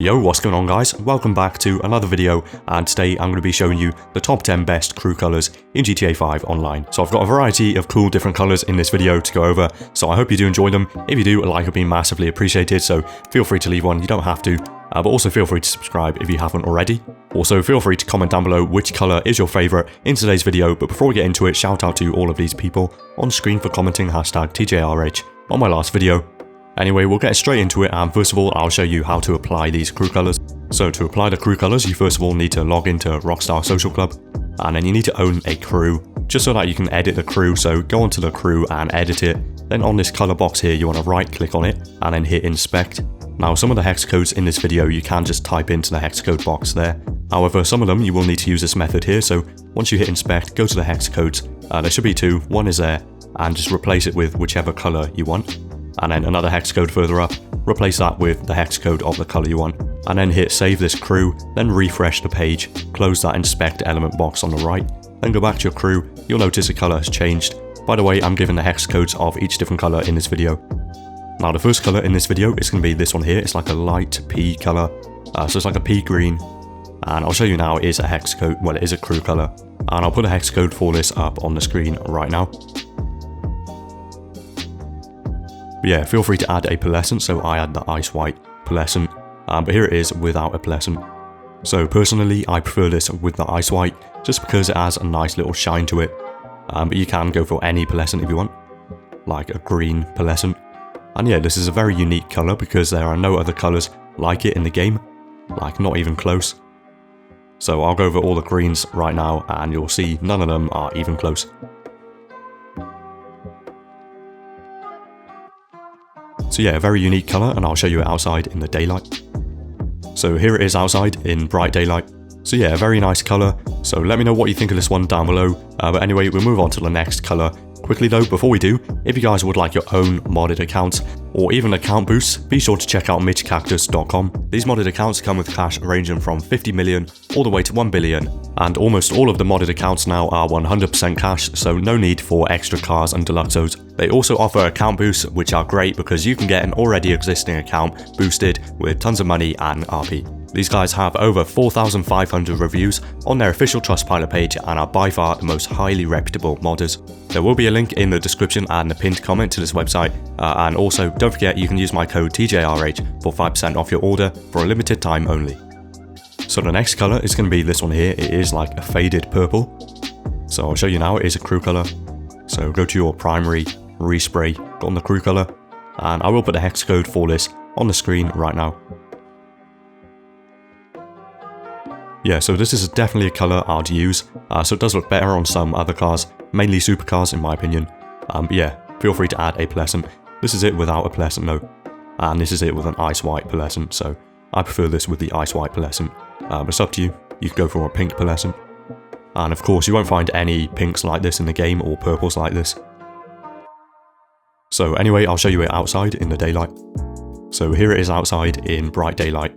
Yo, what's going on guys? Welcome back to another video, and today I'm going to be showing you the top 10 best crew colours in GTA 5 Online. So I've got a variety of cool different colours in this video to go over, so I hope you do enjoy them. If you do, a like would be massively appreciated, so feel free to leave one, you don't have to, but also feel free to subscribe if you haven't already. Also feel free to comment down below which colour is your favourite in today's video, but before we get into it, shout out to all of these people on screen for commenting #TJRH on my last video. Anyway, we'll get straight into it, and first of all, I'll show you how to apply these crew colours. So to apply the crew colours, you first of all need to log into Rockstar Social Club, and then you need to own a crew, just so that you can edit the crew. So go onto the crew and edit it. Then on this colour box here, you want to right click on it, and then hit inspect. Now some of the hex codes in this video, you can just type into the hex code box there. However, some of them you will need to use this method here, so once you hit inspect, go to the hex codes. There should be two, one is there, and just replace it with whichever colour you want. And then another hex code further up, replace that with the hex code of the colour you want, and then hit save this crew, then refresh the page, close that inspect element box on the right, then go back to your crew. You'll notice the colour has changed. By the way, I'm giving the hex codes of each different colour in this video. Now the first colour in this video is going to be this one here. It's like a light pea colour, so it's like a pea green, and I'll show you now it is a hex code, well it is a crew colour, and I'll put a hex code for this up on the screen right now. But yeah, feel free to add a pearlescent, so I add the ice white pearlescent, but here it is without a pearlescent. So personally, I prefer this with the ice white, just because it has a nice little shine to it, but you can go for any pearlescent if you want, like a green pearlescent. And yeah, this is a very unique colour because there are no other colours like it in the game, like not even close. So I'll go over all the greens right now, and you'll see none of them are even close. So yeah, a very unique colour, and I'll show you it outside in the daylight. So here it is outside in bright daylight. So yeah, a very nice colour. So let me know what you think of this one down below. But anyway, we'll move on to the next colour. Quickly though, before we do, if you guys would like your own modded accounts, or even account boosts, be sure to check out mitchcactus.com. These modded accounts come with cash ranging from 50 million all the way to 1 billion, and almost all of the modded accounts now are 100% cash, so no need for extra cars and deluxos. They also offer account boosts, which are great because you can get an already existing account boosted with tons of money and RP. These guys have over 4,500 reviews on their official Trustpilot page and are by far the most highly reputable modders. There will be a link in the description and the pinned comment to this website, and also don't forget you can use my code TJRH for 5% off your order for a limited time only. So the next colour is going to be this one here. It is like a faded purple. So I'll show you now, it is a crew colour. So go to your primary, respray, go on the crew colour, and I will put the hex code for this on the screen right now. Yeah, so this is definitely a colour I'd use, so it does look better on some other cars, mainly supercars in my opinion. But yeah, feel free to add a pearlescent. This is it without a pearlescent though, and this is it with an ice white pearlescent, so I prefer this with the ice white pearlescent. But it's up to you, you can go for a pink pearlescent. And of course you won't find any pinks like this in the game or purples like this. So anyway, I'll show you it outside in the daylight. So here it is outside in bright daylight.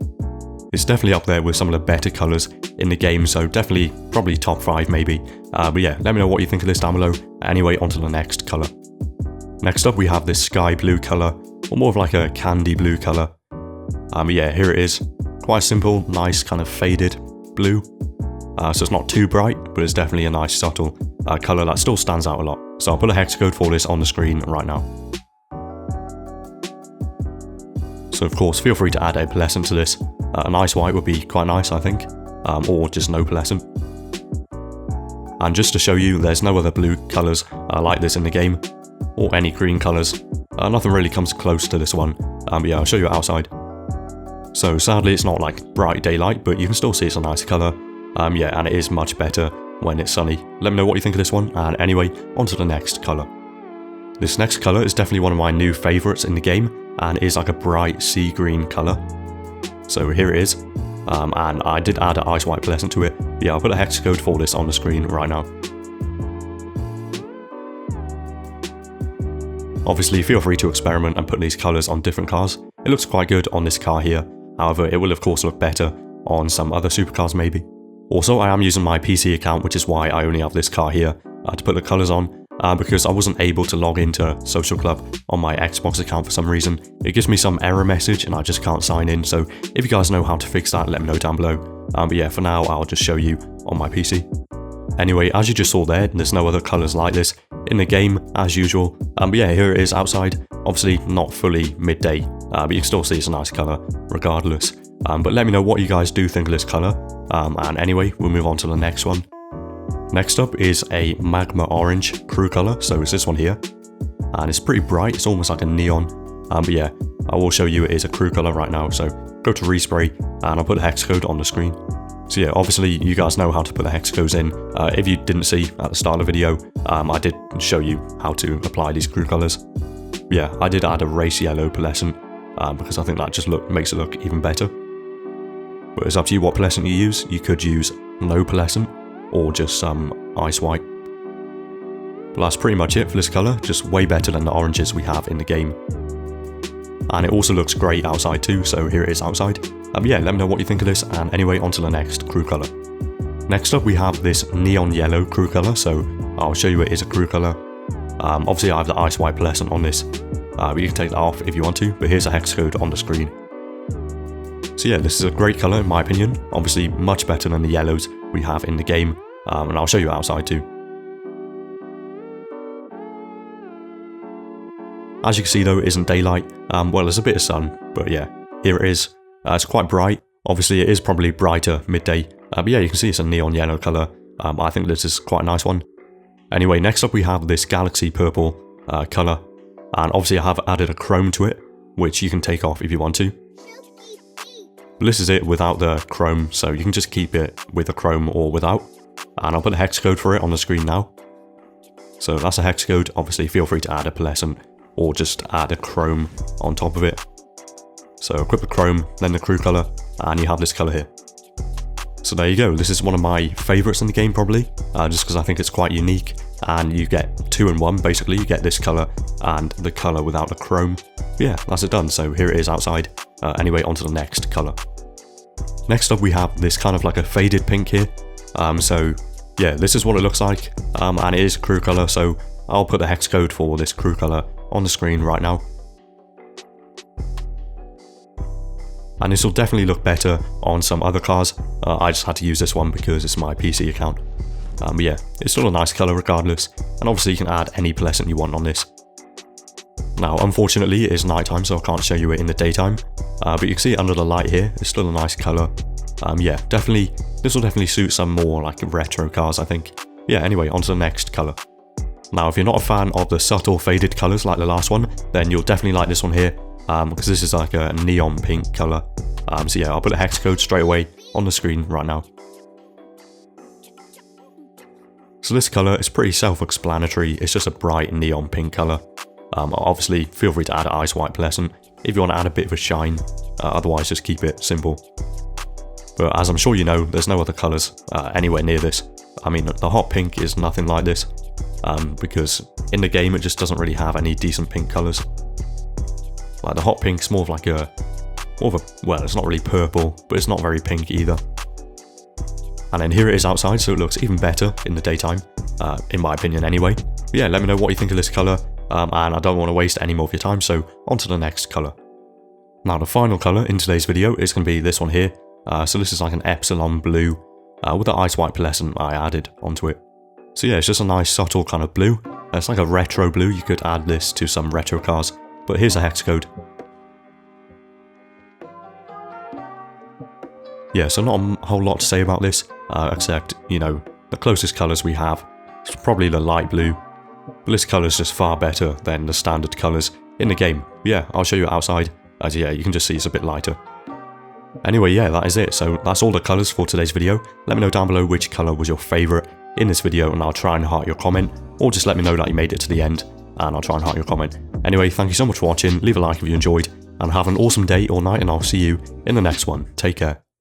It's definitely up there with some of the better colours in the game, so definitely probably top 5 maybe. But yeah, let me know what you think of this down below. Anyway, on to the next colour. Next up we have this sky blue colour, or more of like a candy blue colour. But yeah, here it is. Quite simple, nice kind of faded blue. So it's not too bright, but it's definitely a nice subtle colour that still stands out a lot. So I'll put a hex code for this on the screen right now. So of course, feel free to add a pearlescent to this. An ice white would be quite nice, I think, or just no pearlescent. And just to show you, there's no other blue colours like this in the game, or any green colours. Nothing really comes close to this one. But yeah, I'll show you it outside. So sadly, it's not like bright daylight, but you can still see it's a nice colour. Yeah, and it is much better when it's sunny. Let me know what you think of this one, and anyway, on to the next colour. This next colour is definitely one of my new favourites in the game, and it is like a bright sea green colour. So here it is, and I did add an ice white pearlescent to it. Yeah, I'll put a hex code for this on the screen right now. Obviously, feel free to experiment and put these colours on different cars. It looks quite good on this car here, however, it will of course look better on some other supercars maybe. Also, I am using my PC account, which is why I only have this car here to put the colours on. because I wasn't able to log into Social Club on my Xbox account for some reason. It gives me some error message and I just can't sign in, so if you guys know how to fix that, let me know down below. But yeah, for now I'll just show you on my PC. Anyway, as you just saw there's no other colours like this in the game as usual. But yeah, here it is outside. Obviously not fully midday, but you can still see it's a nice colour regardless. But let me know what you guys do think of this colour. And anyway, we'll move on to the next one. Next up is a magma orange crew colour, so it's this one here. And it's pretty bright, it's almost like a neon. But yeah, I will show you it is a crew colour right now, so go to respray and I'll put the hex code on the screen. So yeah, obviously you guys know how to put the hex codes in. If you didn't see at the start of the video, I did show you how to apply these crew colours. Yeah, I did add a race yellow pearlescent because I think that just makes it look even better. But it's up to you what pearlescent you use. You could use no pearlescent or just some ice white. But that's pretty much it for this colour, just way better than the oranges we have in the game. And it also looks great outside too, so here it is outside. Yeah, let me know what you think of this, and anyway, on to the next crew colour. Next up we have this neon yellow crew colour, so I'll show you it is a crew colour. Obviously I have the ice white pearlescent on this, but you can take that off if you want to, but here's a hex code on the screen. So yeah, this is a great colour in my opinion, obviously much better than the yellows we have in the game, and I'll show you outside too. As you can see though, it isn't daylight, well there's a bit of sun, but yeah, here it is. It's quite bright, obviously it is probably brighter midday, but yeah, you can see it's a neon yellow colour. I think this is quite a nice one. Anyway, next up we have this galaxy purple colour, and obviously I have added a chrome to it, which you can take off if you want to. But this is it without the chrome, so you can just keep it with a chrome or without, and I'll put a hex code for it on the screen now. So that's a hex code, obviously feel free to add a pearlescent or just add a chrome on top of it. So equip the chrome, then the crew colour, and you have this colour here. So there you go, this is one of my favourites in the game probably, just because I think it's quite unique, and you get 2 in 1 basically, you get this colour and the colour without the chrome. But yeah, that's it done, so here it is outside. Anyway, on to the next colour. Next up we have this kind of like a faded pink here, so yeah, this is what it looks like, and it is a crew colour, so I'll put the hex code for this crew colour on the screen right now. And this will definitely look better on some other cars. I just had to use this one because it's my PC account. But yeah, it's still a nice colour regardless, and obviously you can add any pearlescent you want on this. Now unfortunately it is nighttime, so I can't show you it in the daytime, but you can see it under the light here, it's still a nice colour. Yeah, definitely, this will definitely suit some more like retro cars I think. Yeah, anyway, on to the next colour. Now if you're not a fan of the subtle faded colours like the last one, then you'll definitely like this one here, because this is like a neon pink colour. So yeah, I'll put a hex code straight away on the screen right now. So this colour is pretty self-explanatory, it's just a bright neon pink colour. Obviously feel free to add an ice white pearlescent if you want to add a bit of a shine, otherwise just keep it simple. But as I'm sure you know, there's no other colours anywhere near this. I mean, the hot pink is nothing like this, because in the game it just doesn't really have any decent pink colours. Like the hot pink's more of a, well, it's not really purple, but it's not very pink either. And then here it is outside, so it looks even better in the daytime, in my opinion anyway. But yeah, let me know what you think of this colour, and I don't want to waste any more of your time, so on to the next colour. Now the final colour in today's video is going to be this one here. So this is like an epsilon blue, with the ice white pearlescent I added onto it. So yeah, it's just a nice subtle kind of blue. It's like a retro blue, you could add this to some retro cars, but here's a hex code. Yeah, so not a whole lot to say about this, except, you know, the closest colours we have is probably the light blue, but this colour is just far better than the standard colours in the game. Yeah, I'll show you outside, as yeah, you can just see it's a bit lighter. Anyway, yeah, that is it, so that's all the colours for today's video. Let me know down below which colour was your favourite in this video, and I'll try and heart your comment, or just let me know that you made it to the end, and I'll try and heart your comment. Anyway, thank you so much for watching, leave a like if you enjoyed, and have an awesome day or night, and I'll see you in the next one. Take care.